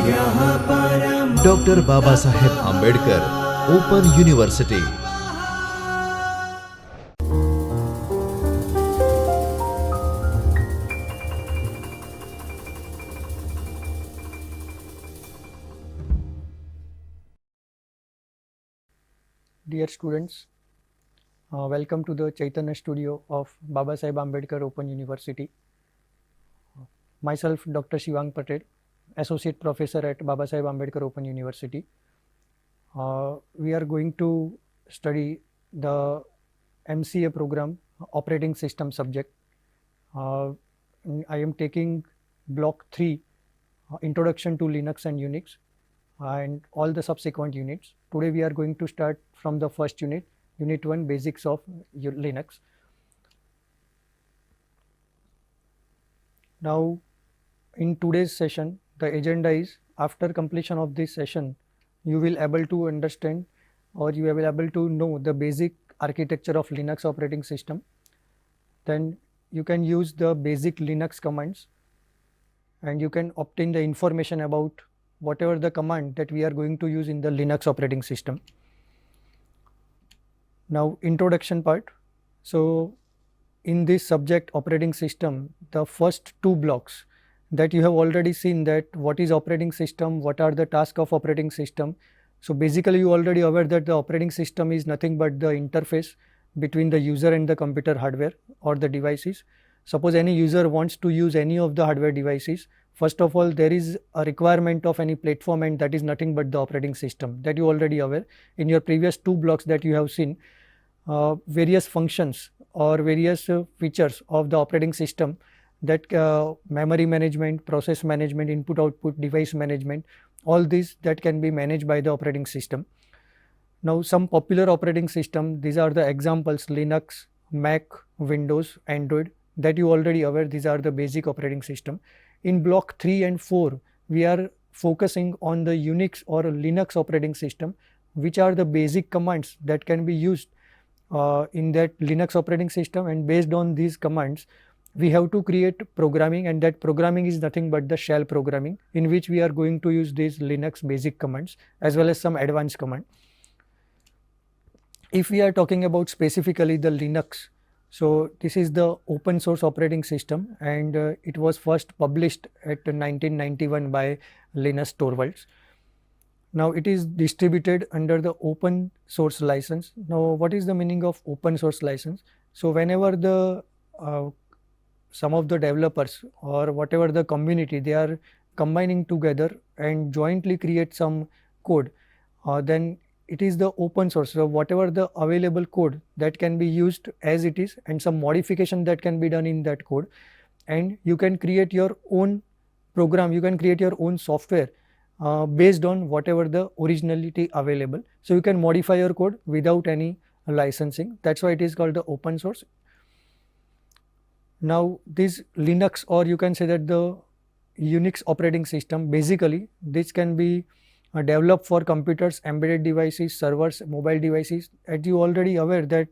Dr. Babasaheb Ambedkar Open University. Dear students, welcome to the Chaitanya studio of Babasaheb Ambedkar Open University. Myself, Dr. Shivang Patel, Associate Professor at Babasaheb Ambedkar Open University. We are going to study the MCA program operating system subject. I am taking Block 3, Introduction to Linux and Unix, and all the subsequent units. Today we are going to start from the first unit, Unit 1, Basics of Linux. Now, in today's session, the agenda is, after completion of this session, you will able to understand or you will able to know the basic architecture of Linux operating system. Then you can use the basic Linux commands and you can obtain the information about whatever the command that we are going to use in the Linux operating system. Now, introduction part. So, in this subject operating system, the first two blocks that you have already seen, that what is operating system, what are the tasks of operating system. So, basically you already aware that the operating system is nothing but the interface between the user and the computer hardware or the devices. Suppose any user wants to use any of the hardware devices, first of all there is a requirement of any platform, and that is nothing but the operating system, that you already aware. In your previous two blocks that you have seen, various functions or various features of the operating system, that memory management, process management, input output, device management, all these that can be managed by the operating system. Now, some popular operating system, these are the examples: Linux, Mac, Windows, Android, that you already aware. These are the basic operating system. In block 3 and 4, we are focusing on the Unix or Linux operating system, which are the basic commands that can be used in that Linux operating system, and based on these commands we have to create programming, and that programming is nothing but the shell programming, in which we are going to use these Linux basic commands as well as some advanced command. If we are talking about specifically the Linux, so this is the open source operating system, and it was first published at 1991 by Linus Torvalds. Now, it is distributed under the open source license. Now, what is the meaning of open source license? So, whenever the some of the developers or whatever the community, they are combining together and jointly create some code, then it is the open source. So, whatever the available code that can be used as it is, and some modification that can be done in that code, and you can create your own program, you can create your own software based on whatever the originality available. So, you can modify your code without any licensing. That's why it is called the open source. Now, this Linux, or you can say that the Unix operating system, basically this can be developed for computers, embedded devices, servers, mobile devices. As you already aware that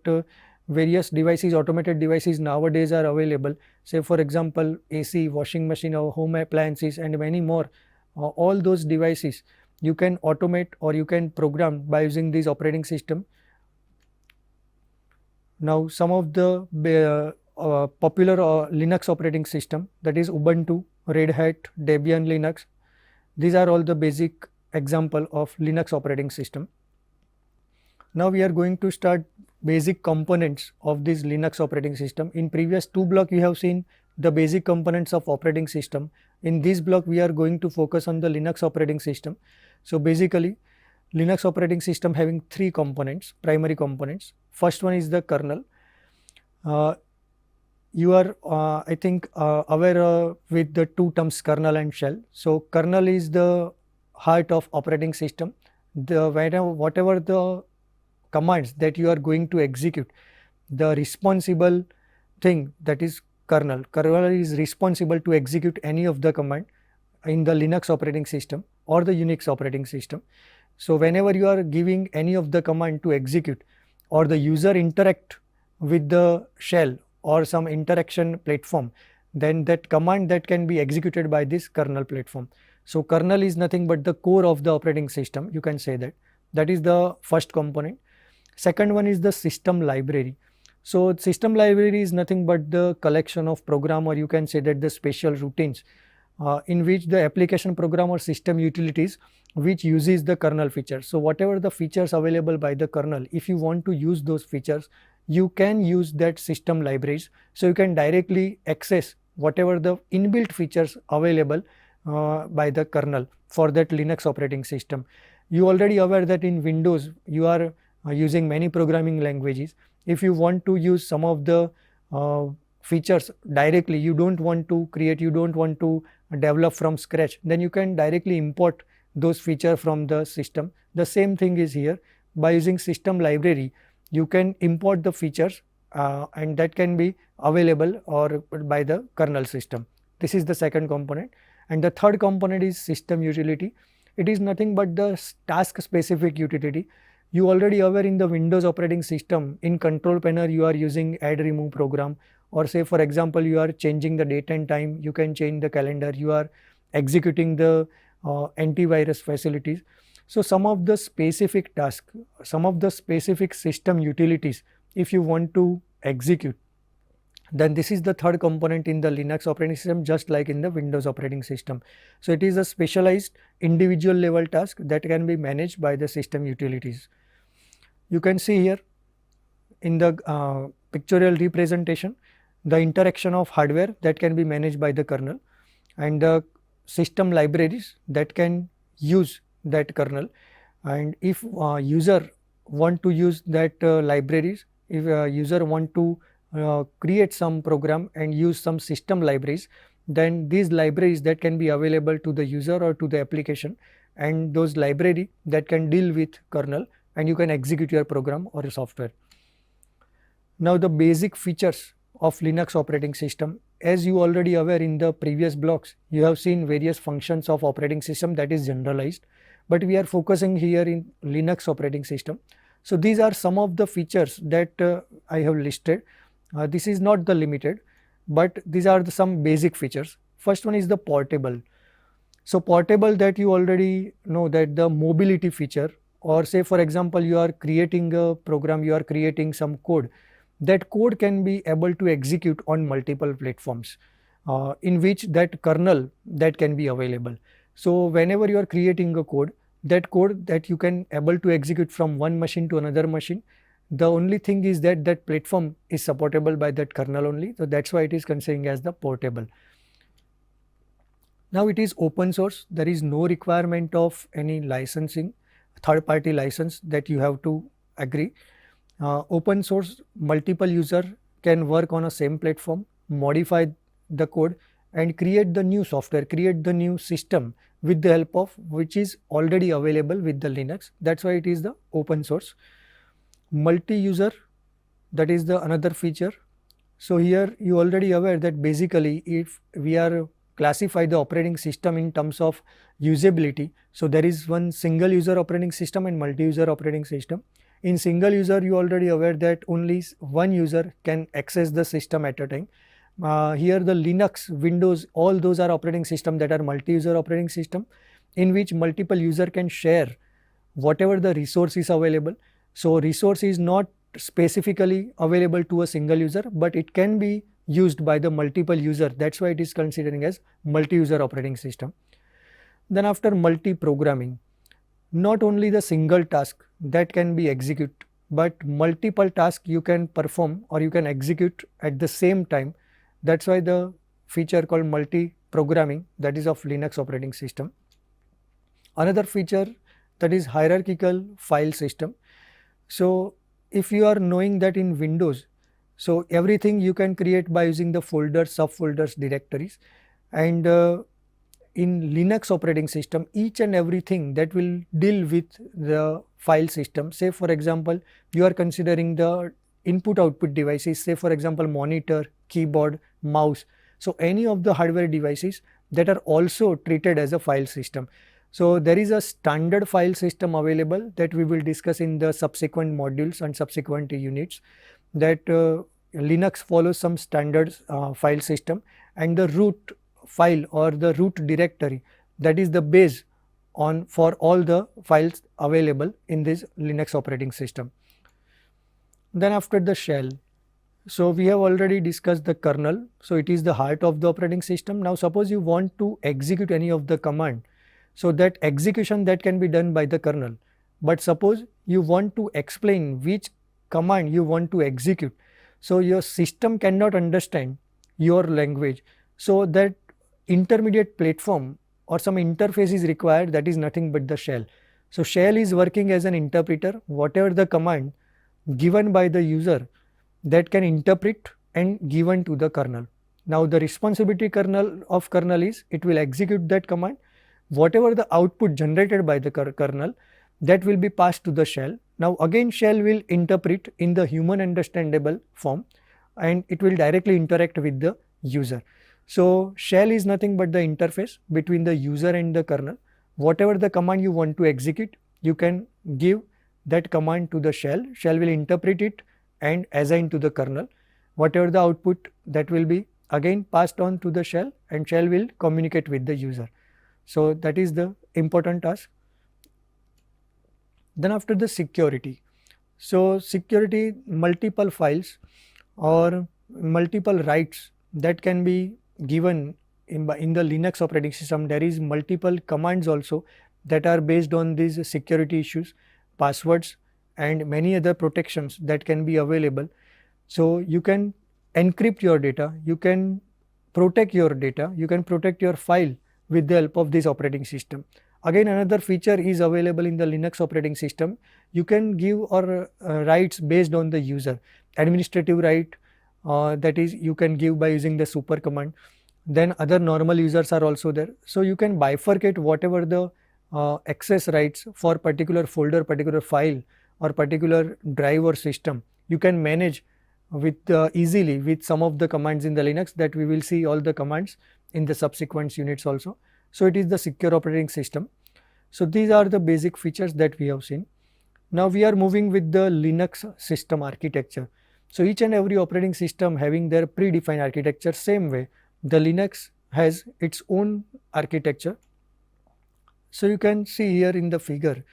various devices, automated devices nowadays are available. Say for example, AC, washing machine, or home appliances, and many more. All those devices you can automate or you can program by using this operating system. Now, some of the popular Linux operating system, that is Ubuntu, Red Hat, Debian Linux. These are all the basic example of Linux operating system. Now, we are going to start basic components of this Linux operating system. In previous two blocks, we have seen the basic components of operating system. In this block, we are going to focus on the Linux operating system. So, basically Linux operating system having three components, primary components. First one is the kernel. You are I think aware with the two terms kernel and shell. So, kernel is the heart of operating system. Whatever the commands that you are going to execute, the responsible thing, that is kernel. Kernel is responsible to execute any of the command in the Linux operating system or the Unix operating system. So, whenever you are giving any of the command to execute, or the user interact with the shell or some interaction platform, then that command that can be executed by this kernel platform. So kernel is nothing but the core of the operating system, you can say that. That is the first component. Second one is the system library. So system library is nothing but the collection of program, or you can say that the special routines in which the application program or system utilities which uses the kernel features. So whatever the features available by the kernel, if you want to use those features, you can use that system libraries. So you can directly access whatever the inbuilt features available by the kernel for that Linux operating system. You already aware that in Windows you are using many programming languages. If you want to use some of the features directly, you don't want to create, you don't want to develop from scratch, then you can directly import those features from the system. The same thing is here. By using system library, you can import the features and that can be available or by the kernel system. This is the second component. And the third component is system utility. It is nothing but the task specific utility. You already aware in the Windows operating system, in control panel you are using add remove program, or say for example you are changing the date and time, you can change the calendar, you are executing the antivirus facilities. So some of the specific tasks, some of the specific system utilities, if you want to execute, then this is the third component in the Linux operating system, just like in the Windows operating system. So it is a specialized individual level task that can be managed by the system utilities. You can see here in the pictorial representation the interaction of hardware that can be managed by the kernel, and the system libraries that can use that kernel. And if user want to use that libraries, if user want to create some program and use some system libraries, then these libraries that can be available to the user or to the application, and those library that can deal with kernel, and you can execute your program or your software. Now the basic features of Linux operating system, as you already aware in the previous blocks, you have seen various functions of operating system that is generalized, but we are focusing here in Linux operating system. So these are some of the features that I have listed. This is not the limited, but these are some basic features. First one is the portable. So portable, that you already know, that the mobility feature, or say for example you are creating a program, you are creating some code, that code can be able to execute on multiple platforms in which that kernel that can be available. So whenever you are creating a code that you can able to execute from one machine to another machine, the only thing is that that platform is supportable by that kernel only. So that's why it is considered as the portable. Now it is open source. There is no requirement of any licensing, third party license that you have to agree. Open source, multiple user can work on a same platform, modify the code and create the new software, create the new system with the help of which is already available with the Linux. That's why it is the open source. Multi-user, that is the another feature. So here you already aware that basically if we are classify the operating system in terms of usability, so there is one single user operating system and multi-user operating system. In single user, you already aware that only one user can access the system at a time. Here the Linux, Windows, all those are operating system that are multi-user operating system, in which multiple user can share whatever the resource is available. So resource is not specifically available to a single user, but it can be used by the multiple user. That's why it is considering as multi-user operating system. Then after multi-programming, not only the single task that can be executed, but multiple tasks you can perform or you can execute at the same time. That's why the feature called multi-programming, that is of Linux operating system. Another feature, that is hierarchical file system. So if you are knowing that in Windows, so everything you can create by using the folders, subfolders, directories, and in Linux operating system, each and everything that will deal with the file system, say for example you are considering the input output devices, say for example monitor, keyboard, mouse, so any of the hardware devices that are also treated as a file system. So there is a standard file system available that we will discuss in the subsequent modules and subsequent units, that Linux follows some standard file system, and the root file or the root directory that is the base for all the files available in this Linux operating system. Then after the shell, so we have already discussed the kernel, so it is the heart of the operating system. Now suppose you want to execute any of the command, so that execution that can be done by the kernel, but suppose you want to explain which command you want to execute, so your system cannot understand your language, so that intermediate platform or some interface is required, that is nothing but the shell. So shell is working as an interpreter, whatever the command given by the user that can interpret and given to the kernel. Now the responsibility of kernel is it will execute that command, whatever the output generated by the kernel, that will be passed to the shell. Now again shell will interpret in the human understandable form and it will directly interact with the user. So shell is nothing but the interface between the user and the kernel. Whatever the command you want to execute, you can give that command to the shell. Shell will interpret it and assign to the kernel. Whatever the output, that will be again passed on to the shell, and shell will communicate with the user. So that is the important task. Then after the security, so security, multiple files or multiple rights that can be given in the Linux operating system. There is multiple commands also that are based on these security issues, passwords and many other protections that can be available. So you can encrypt your data, you can protect your data, you can protect your file with the help of this operating system. Again, another feature is available in the Linux operating system. You can give or rights based on the user. Administrative right, that is you can give by using the super command. Then other normal users are also there. So you can bifurcate whatever the access rights for particular folder, particular file or particular drive or system. You can manage with easily with some of the commands in the Linux, that we will see all the commands in the subsequent units also. So it is the secure operating system. So these are the basic features that we have seen. Now we are moving with the Linux system architecture. So each and every operating system having their predefined architecture, same way the Linux has its own architecture. So you can see here in the figure,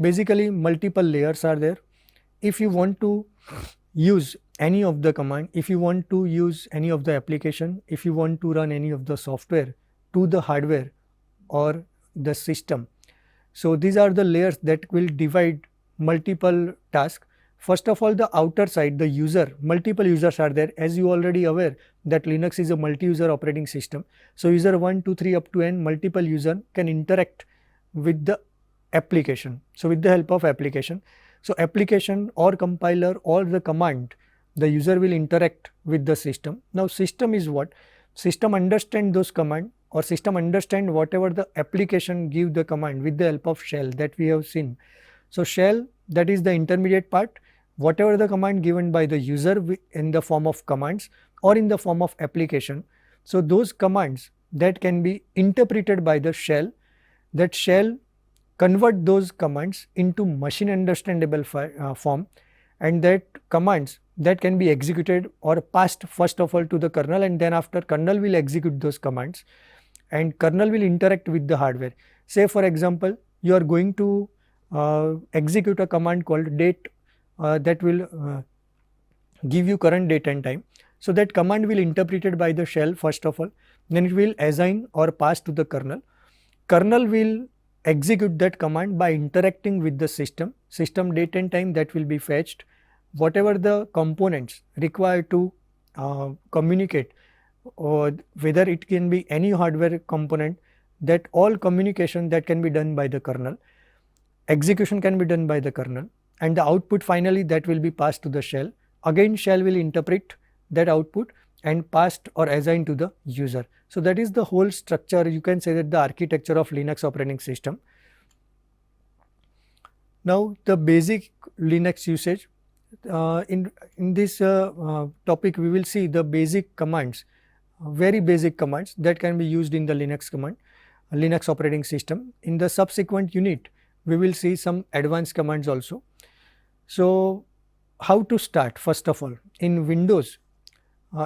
basically multiple layers are there. If you want to use any of the command, if you want to use any of the application, if you want to run any of the software to the hardware or the system, so these are the layers that will divide multiple tasks. First of all, the outer side, the user, multiple users are there. As you already aware that Linux is a multi-user operating system. So user 1, 2, 3 up to n, multiple user can interact with the application. So with the help of application. So application or compiler or the command, the user will interact with the system. Now system is what? System understand those command, or system understand whatever the application give the command with the help of shell that we have seen. So shell, that is the intermediate part, whatever the command given by the user in the form of commands or in the form of application. So those commands that can be interpreted by the shell, that shell convert those commands into machine understandable form, and that commands that can be executed or passed first of all to the kernel, and then after kernel will execute those commands and kernel will interact with the hardware. Say for example, you are going to execute a command called date that will give you current date and time. So that command will interpreted by the shell first of all, then it will assign or pass to the kernel. Kernel will execute that command by interacting with the system. System date and time that will be fetched. Whatever the components required to communicate, or whether it can be any hardware component, that all communication that can be done by the kernel, execution can be done by the kernel, and the output finally that will be passed to the shell. Again shell will interpret that output and passed or assigned to the user. So that is the whole structure, you can say that the architecture of Linux operating system. Now the basic Linux usage, in this topic we will see the basic commands, very basic commands that can be used in the Linux operating system. In the subsequent unit we will see some advanced commands also. So how to start? First of all, in Windows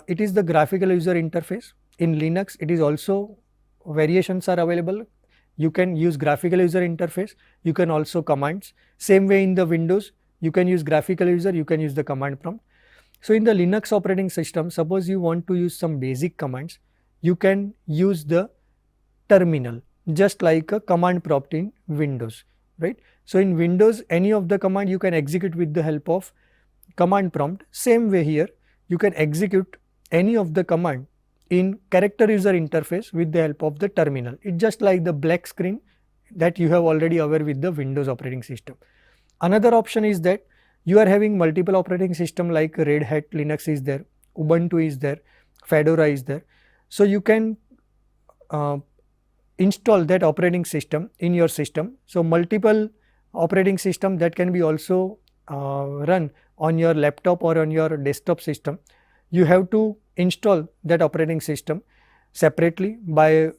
it is the graphical user interface. In Linux it is also variations are available. You can use graphical user interface, you can also commands. Same way in the Windows, you can use graphical user, you can use the command prompt. So in the Linux operating system, suppose you want to use some basic commands, you can use the terminal, just like a command prompt in Windows, right? So in Windows, any of the command you can execute with the help of command prompt. Same way here, you can execute any of the command in character user interface with the help of the terminal. It's just like the black screen that you have already aware with the Windows operating system. Another option is that you are having multiple operating system like Red Hat Linux is there, Ubuntu is there, Fedora is there. So you can install that operating system in your system. So multiple operating system that can be also run on your laptop or on your desktop system. You have to install that operating system separately by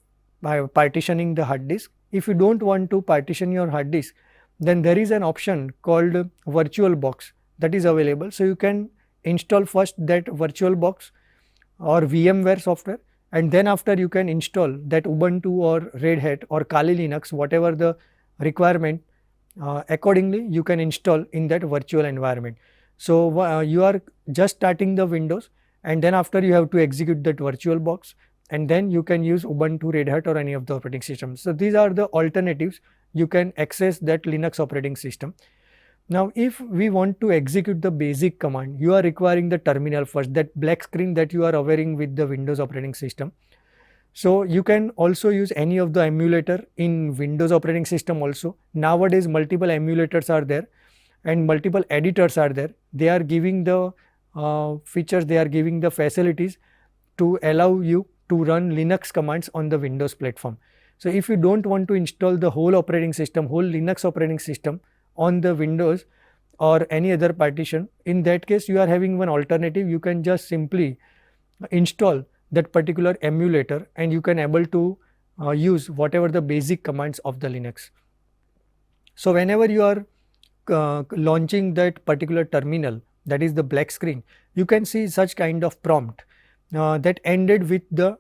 partitioning the hard disk. If you don't want to partition your hard disk, then there is an option called VirtualBox that is available. So you can install first that VirtualBox or VMware software, and then after you can install that Ubuntu or Red Hat or Kali Linux, whatever the requirement, accordingly you can install in that virtual environment. So you are just starting the Windows, and then after you have to execute that VirtualBox, and then you can use Ubuntu, Red Hat or any of the operating systems. So these are the alternatives you can access that Linux operating system. Now if we want to execute the basic command, you are requiring the terminal first, that black screen that you are wearing with the Windows operating system. So you can also use any of the emulator in Windows operating system also. Nowadays multiple emulators are there and multiple editors are there. They are giving the features, they are giving the facilities to allow you to run Linux commands on the Windows platform. So if you don't want to install the whole operating system, whole Linux operating system on the Windows or any other partition, in that case you are having one alternative. You can just simply install that particular emulator and you can able to use whatever the basic commands of the Linux. So whenever you are launching that particular terminal, that is the black screen, you can see such kind of prompt that ended with the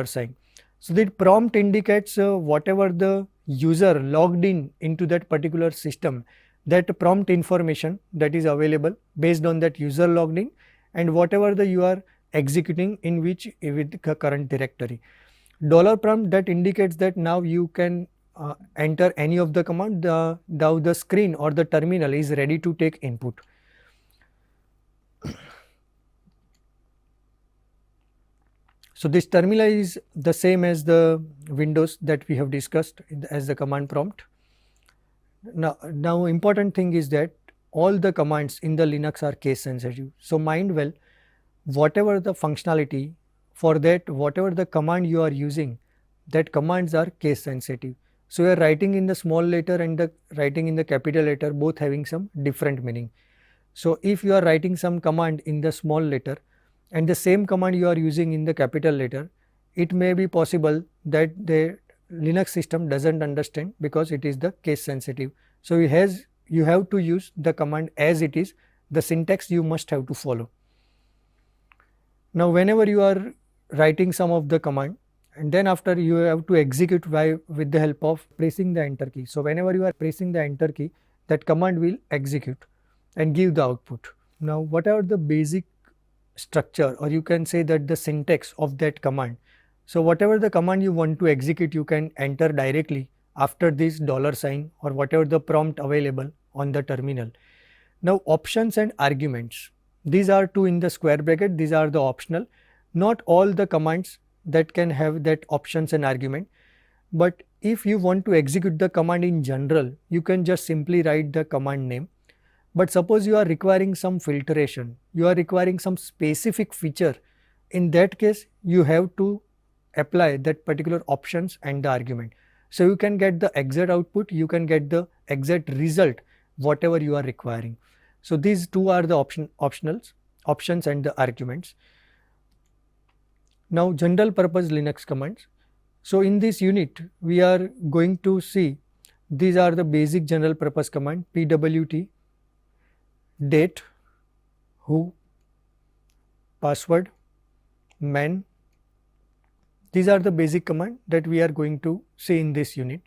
$sign. So the prompt indicates whatever the user logged in into that particular system, that prompt information that is available based on that user logged in and whatever the you are executing in which with the current directory. $prompt that indicates that now you can enter any of the command, now the screen or the terminal is ready to take input. So this terminal is the same as the Windows that we have discussed as the command prompt. Now important thing is that all the commands in the Linux are case sensitive. So mind well, whatever the functionality for that, whatever the command you are using, that commands are case sensitive. So you are writing in the small letter and the writing in the capital letter, both having some different meaning. So if you are writing some command in the small letter and the same command you are using in the capital letter, it may be possible that the Linux system doesn't understand because it is the case sensitive. So you have to use the command as it is, the syntax you must have to follow. Now whenever you are writing some of the command and then after you have to execute with the help of pressing the enter key. So whenever you are pressing the enter key, that command will execute and give the output. Now what are the basic structure, or you can say that the syntax of that command. So whatever the command you want to execute, you can enter directly after this $sign or whatever the prompt available on the terminal. Now options and arguments, these are two in the square bracket, these are the optional. Not all the commands that can have that options and argument, but if you want to execute the command in general, you can just simply write the command name. But suppose you are requiring some filtration, you are requiring some specific feature, in that case you have to apply that particular options and the argument. So you can get the exact output, you can get the exact result, whatever you are requiring. So these two are the optionals, options and the arguments. Now general purpose Linux commands. So in this unit we are going to see these are the basic general purpose command: pwt, date, who, password, man, These are the basic command that we are going to see in this unit.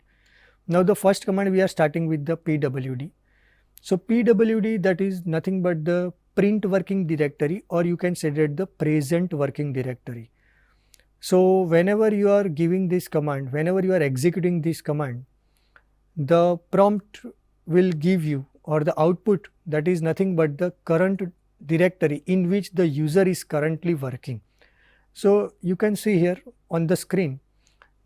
Now the first command we are starting with the pwd. So pwd, that is nothing but the print working directory, or you can say that the present working directory. So whenever you are giving this command, whenever you are executing this command, the prompt will give you, or the output, that is nothing but the current directory in which the user is currently working. So you can see here on the screen,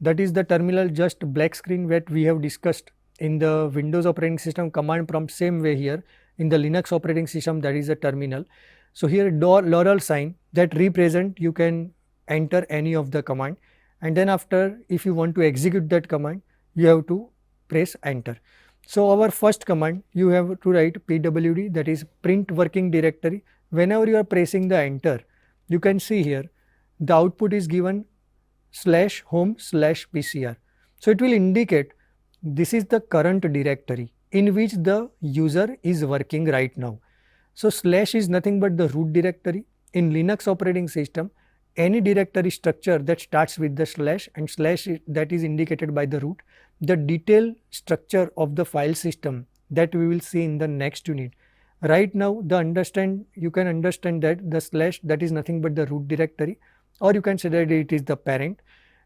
that is the terminal, just black screen that we have discussed in the Windows operating system command prompt. Same way here in the Linux operating system, that is a terminal. So here laurel sign that represent, you can enter any of the command, and then after, if you want to execute that command, you have to press enter. So our first command, you have to write pwd, that is print working directory. Whenever you are pressing the enter, you can see here the output is given /home/pcr. So it will indicate this is the current directory in which the user is working right now. So slash is nothing but the root directory. In Linux operating system, any directory structure that starts with the slash, and slash that is indicated by the root. The detailed structure of the file system that we will see in the next unit. Right now you can understand that the slash, that is nothing but the root directory, or you can say that it is the parent,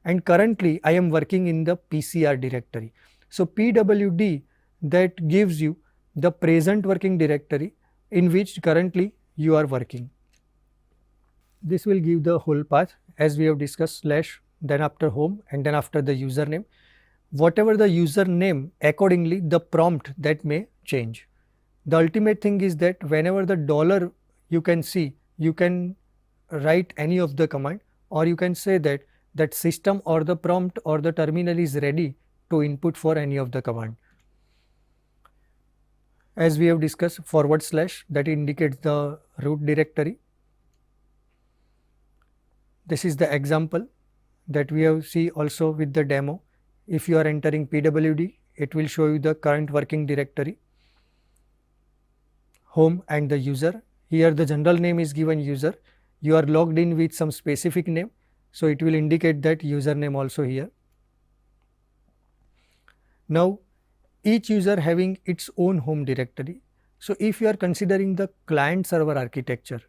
and currently I am working in the pcr directory. So pwd, that gives you the present working directory in which currently you are working. This will give the whole path as we have discussed, slash, then after home, and then after the username. Whatever the username, accordingly the prompt that may change. The ultimate thing is that whenever the dollar you can see, you can write any of the command, or you can say that that system or the prompt or the terminal is ready to input for any of the command. As we have discussed, /, that indicates the root directory. This is the example that we have see also with the demo. If you are entering pwd, it will show you the current working directory, home, and the user. Here the general name is given user. You are logged in with some specific name, so it will indicate that username also here. Now each user having its own home directory. So if you are considering the client server architecture,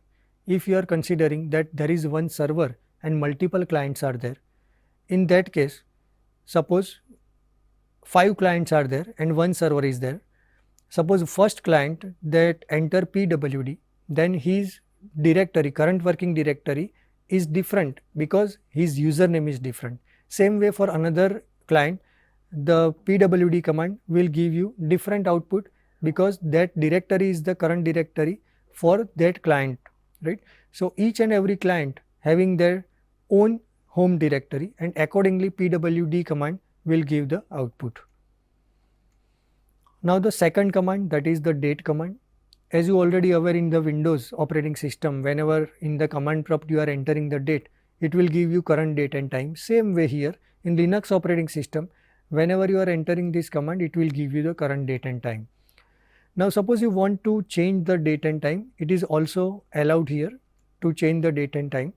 if you are considering that there is one server and multiple clients are there, in that case, suppose 5 clients are there and one server is there. Suppose first client that enter pwd, then his directory, current working directory is different because his username is different. Same way for another client, the pwd command will give you different output because that directory is the current directory for that client, right? So each and every client having their own home directory, and accordingly pwd command will give the output. Now the second command, that is the date command. As you already aware, in the Windows operating system, whenever in the command prompt you are entering the date, it will give you current date and time. Same way here in Linux operating system, whenever you are entering this command, it will give you the current date and time. Now suppose you want to change the date and time, it is also allowed here to change the date and time.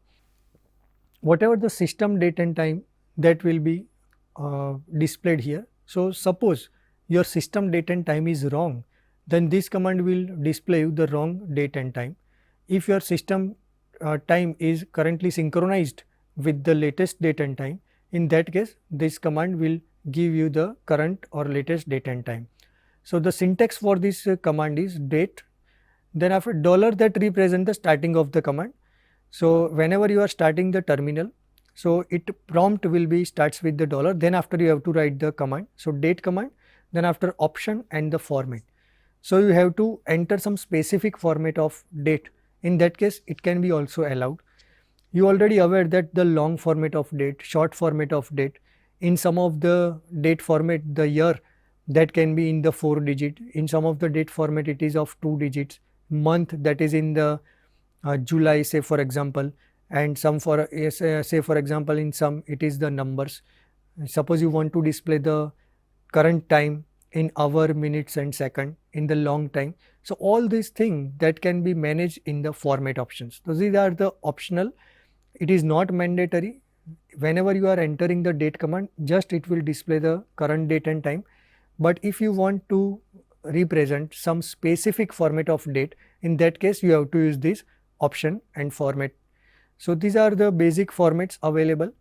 Whatever the system date and time, that will be displayed here. So suppose your system date and time is wrong, then this command will display you the wrong date and time. If your system time is currently synchronized with the latest date and time, in that case this command will give you the current or latest date and time. So the syntax for this command is date, then after dollar, that represent the starting of the command. So whenever you are starting the terminal, so it prompt will be starts with the dollar, then after you have to write the command. So date command, then after option and the format. So you have to enter some specific format of date. In that case, it can be also allowed. You already aware that the long format of date, short format of date, in some of the date format, the year that can be in the 4 digit, in some of the date format it is of 2 digits, month that is in the July, say for example, and some for say for example in some it is the numbers. Suppose you want to display the current time in hour, minutes and second in the long time. So all these things that can be managed in the format options. So these are the optional. It is not mandatory. whenever you are entering the date command, just it will display the current date and time. But if you want to represent some specific format of date, in that case you have to use this option and format. So these are the basic formats available.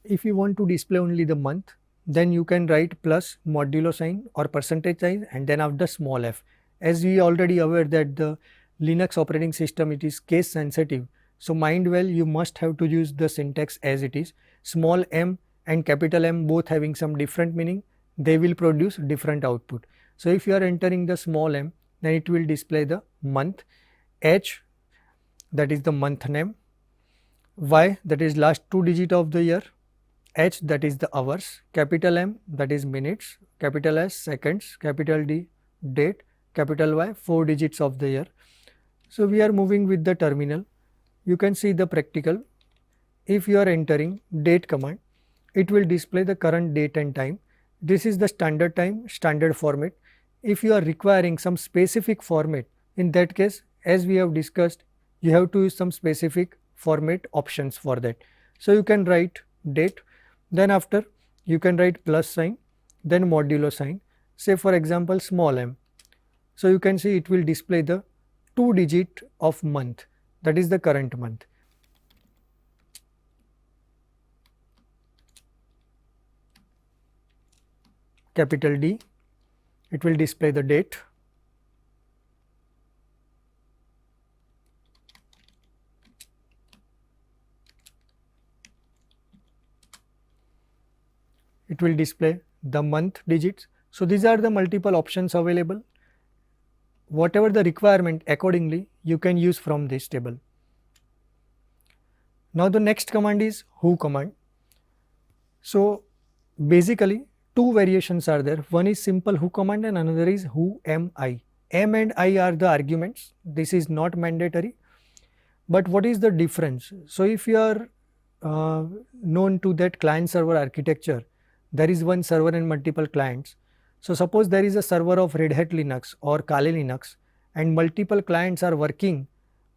If you want to display only the month, then you can write plus modulo sign or percentage sign and then after small f. As we already aware that the Linux operating system, it is case sensitive. So mind well, you must have to use the syntax as it is. Small m and capital M both having some different meaning, they will produce different output. So if you are entering the small m, then it will display the month, H that is the month name, Y that is last 2 digit of the year, H that is the hours, capital M that is minutes, capital S seconds, capital D date, capital Y 4 digits of the year. So we are moving with the terminal. You can see the practical. If you are entering date command, it will display the current date and time. This is the standard time, standard format. If you are requiring some specific format, in that case, as we have discussed, you have to use some specific format options for that. So you can write date, then after you can write plus sign, then modulo sign, say for example small m. So you can see it will display the 2 digit of month, that is the current month. Capital D, it will display the date. It will display the month digits. So these are the multiple options available. Whatever the requirement, accordingly you can use from this table. Now the next command is who command. So basically two variations are there. One is simple who command and another is who am I. M and I are the arguments. This is not mandatory. But what is the difference? So if you are known to that client server architecture, there is one server and multiple clients. So suppose there is a server of Red Hat Linux or Kali Linux and multiple clients are working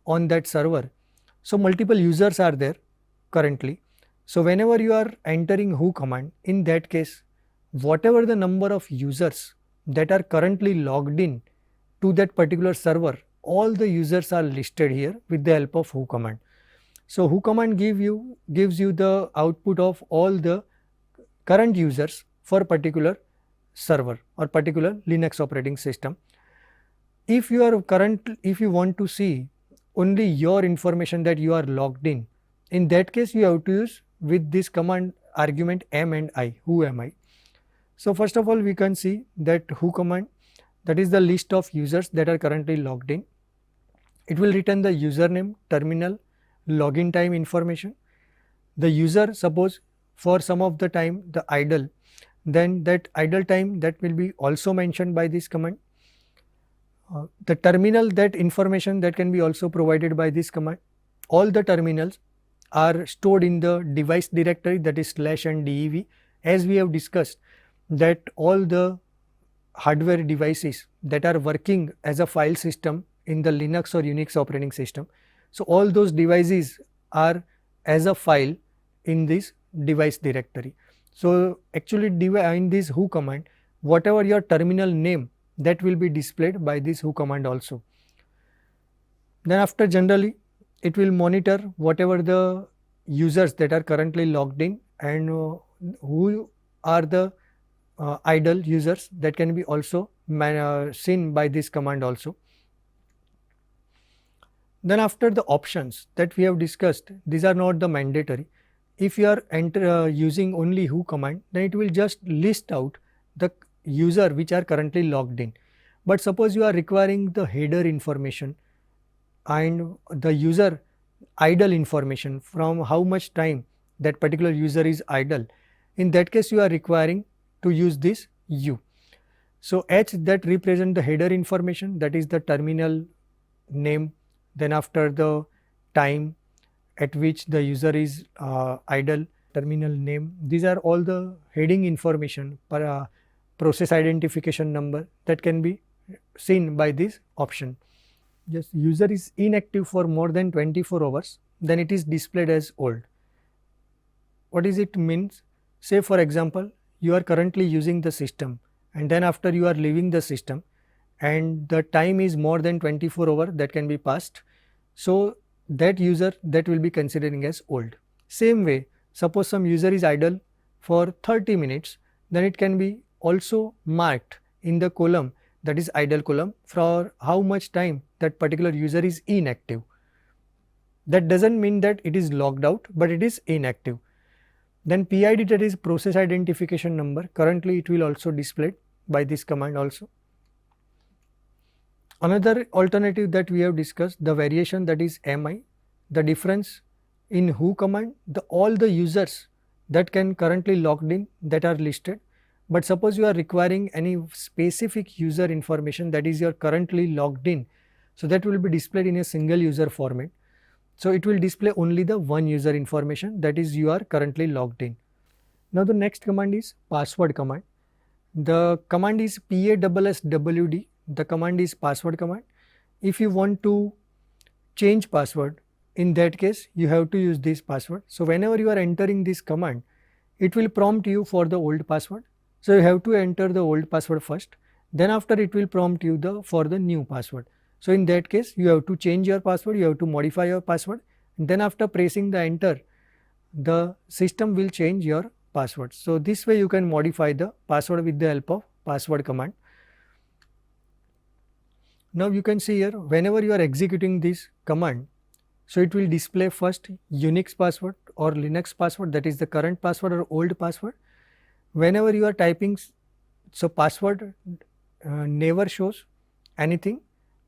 on that server. So multiple users are there currently. So whenever you are entering who command, in that case, whatever the number of users that are currently logged in to that particular server, all the users are listed here with the help of who command. So who command gives you the output of all the current users for particular server or particular Linux operating system. If you want to see only your information that you are logged in that case you have to use with this command argument m and I, who am I. So first of all we can see that who command, that is the list of users that are currently logged in. It will return the username, terminal, login time information. The user, suppose for some of the time the idle, then that idle time that will be also mentioned by this command. The terminal, that information that can be also provided by this command. All the terminals are stored in the device directory, that is / and dev. As we have discussed that all the hardware devices that are working as a file system in the Linux or Unix operating system. So all those devices are as a file in this device directory. So actually in this who command, whatever your terminal name, that will be displayed by this who command also. Then after, generally it will monitor whatever the users that are currently logged in and who are the idle users, that can be also seen by this command also. Then after the options that we have discussed, these are not the mandatory. If you are using only who command, then it will just list out the user which are currently logged in. But suppose you are requiring the header information and the user idle information, from how much time that particular user is idle, in that case you are requiring to use this U. So H, that represent the header information, that is the terminal name, then after the time at which the user is idle, terminal name. These are all the heading information, process identification number, that can be seen by this option. Just user is inactive for more than 24 hours, then it is displayed as old. what is it means? Say for example, you are currently using the system and then after you are leaving the system and the time is more than 24 hours that can be passed. So that user that will be considering as old. Same way, suppose some user is idle for 30 minutes, then it can be also marked in the column, that is idle column, for how much time that particular user is inactive. That doesn't mean that it is logged out, but it is inactive. Then PID, that is process identification number, currently it will also displayed by this command also. Another alternative that we have discussed, the variation, that is MI, the difference in who command, all the users that can currently logged in that are listed, but suppose you are requiring any specific user information, that is you are currently logged in, so that will be displayed in a single user format. So it will display only the one user information, that is you are currently logged in. Now the next command is password command. The command is PASSWD. The command is password command. If you want to change password, in that case you have to use this password. So whenever you are entering this command, it will prompt you for the old password. So you have to enter the old password first, then after it will prompt you for the new password. So in that case you have to change your password, you have to modify your password, and then after pressing the enter, the system will change your password. So this way you can modify the password with the help of password command. Now you can see here, whenever you are executing this command, so it will display first Unix password or Linux password, that is the current password or old password. Whenever you are typing, so password never shows anything,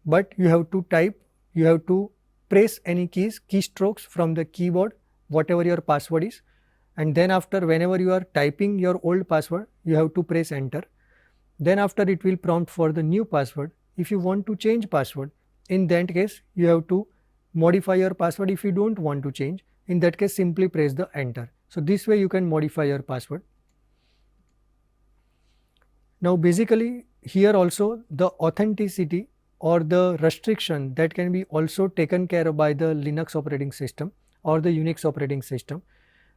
but you have to type, you have to press any keystrokes from the keyboard, whatever your password is, and then after whenever you are typing your old password, you have to press enter. Then after it will prompt for the new password. If you want to change password, in that case you have to modify your password. If you don't want to change, in that case simply press the enter. So this way you can modify your password. Now basically here also the authenticity or the restriction that can be also taken care of by the Linux operating system or the Unix operating system.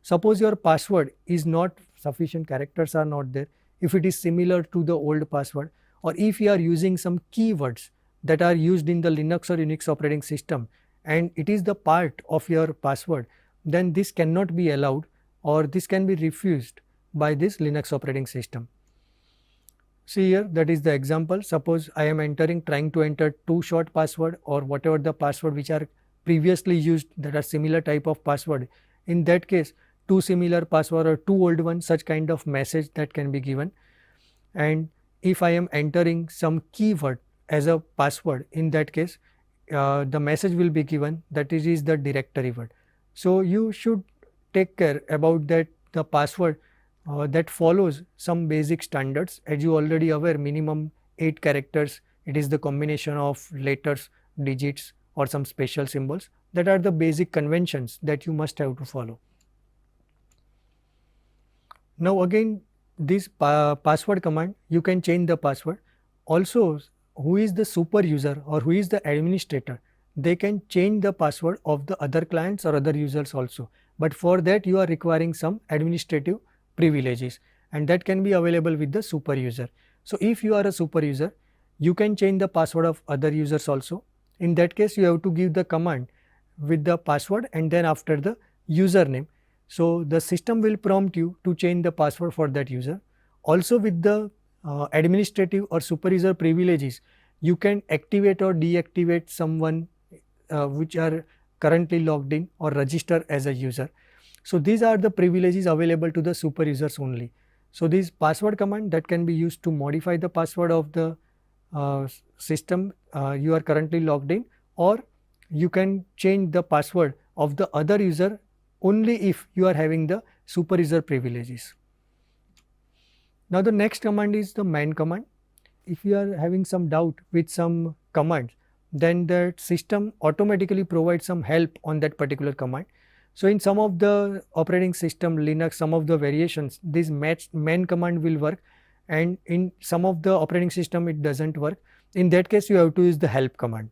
Suppose your password is not sufficient, characters are not there, if it is similar to the old password, or if you are using some keywords that are used in the Linux or Unix operating system and it is the part of your password, then this cannot be allowed or this can be refused by this Linux operating system. See here, that is the example. Suppose I am trying to enter two short password or whatever the password which are previously used that are similar type of password. In that case, two similar password or two old ones, such kind of message that can be given. And if I am entering some keyword as a password, in that case the message will be given that it is the directory word. So you should take care about that the password that follows some basic standards. As you already aware, minimum 8 characters, it is the combination of letters, digits or some special symbols. That are the basic conventions that you must have to follow. Now again, this password command, you can change the password. Also, who is the super user or who is the administrator, they can change the password of the other clients or other users also. But for that you are requiring some administrative privileges, and that can be available with the super user. So if you are a super user, you can change the password of other users also. In that case you have to give the command with the password and then after the username. So the system will prompt you to change the password for that user. Also with the administrative or super user privileges, you can activate or deactivate someone which are currently logged in or register as a user. So these are the privileges available to the super users only. So this password command that can be used to modify the password of the system you are currently logged in, or you can change the password of the other user only if you are having the super user privileges. Now the next command is the man command. If you are having some doubt with some command, then the system automatically provides some help on that particular command. So in some of the operating system Linux, some of the variations, this man command will work, and in some of the operating system it doesn't work. In that case you have to use the help command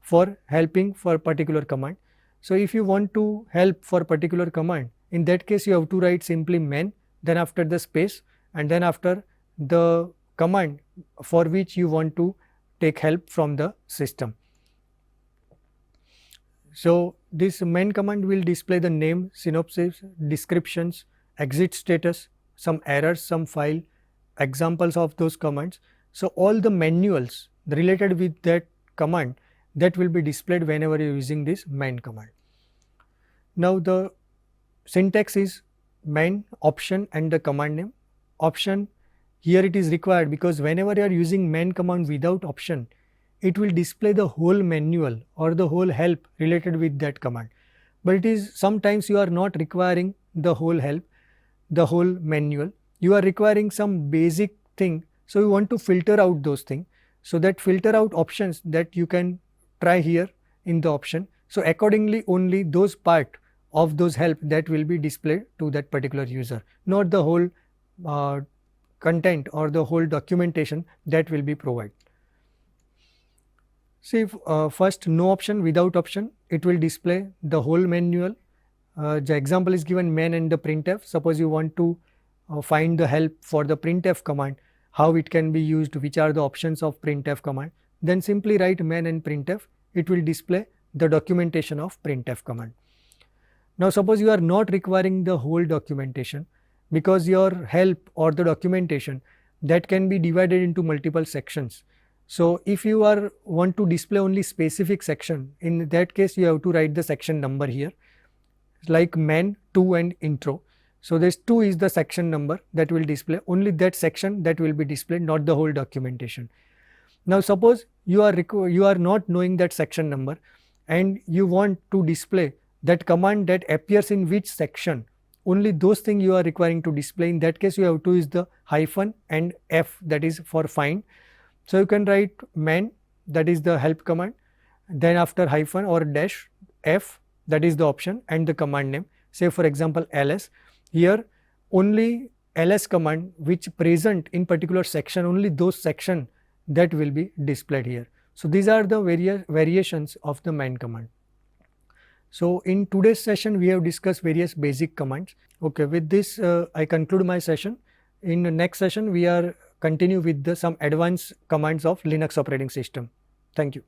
for helping for particular command. So if you want to help for particular command, In that case you have to write simply man, then after the space, and then after the command for which you want to take help from the system. So this man command will display the name, synopsis, descriptions, exit status, some errors, some file, examples of those commands. So all the manuals related with that command, that will be displayed whenever you are using this man command. Now the syntax is man, option and the command name. Option, here it is required because whenever you are using man command without option, it will display the whole manual or the whole help related with that command. But it is sometimes you are not requiring the whole help, the whole manual, you are requiring some basic thing. So you want to filter out those things. So that filter out options that you can try here in the option. So accordingly only those part of those help that will be displayed to that particular user, not the whole content or the whole documentation that will be provided. See, first no option, without option, it will display the whole manual. The example is given man and the printf. Suppose you want to find the help for the printf command, how it can be used, which are the options of printf command, then simply write man and printf, it will display the documentation of printf command. Now suppose you are not requiring the whole documentation, because your help or the documentation that can be divided into multiple sections. So if you want to display only specific section, in that case you have to write the section number here, like man, 2 and intro. So this 2 is the section number that will display, only that section that will be displayed, not the whole documentation. Now suppose you are not knowing that section number and you want to display that command that appears in which section, only those things you are requiring to display. In that case you have to use the hyphen and F, that is for find. So you can write man, that is the help command, then after hyphen or dash F, that is the option and the command name. Say for example ls, here only ls command which present in particular section, only those section that will be displayed here. So these are the variations of the man command. So in today's session we have discussed various basic commands. Okay, with this I conclude my session. In the next session we are continue with some advanced commands of Linux operating system. Thank you.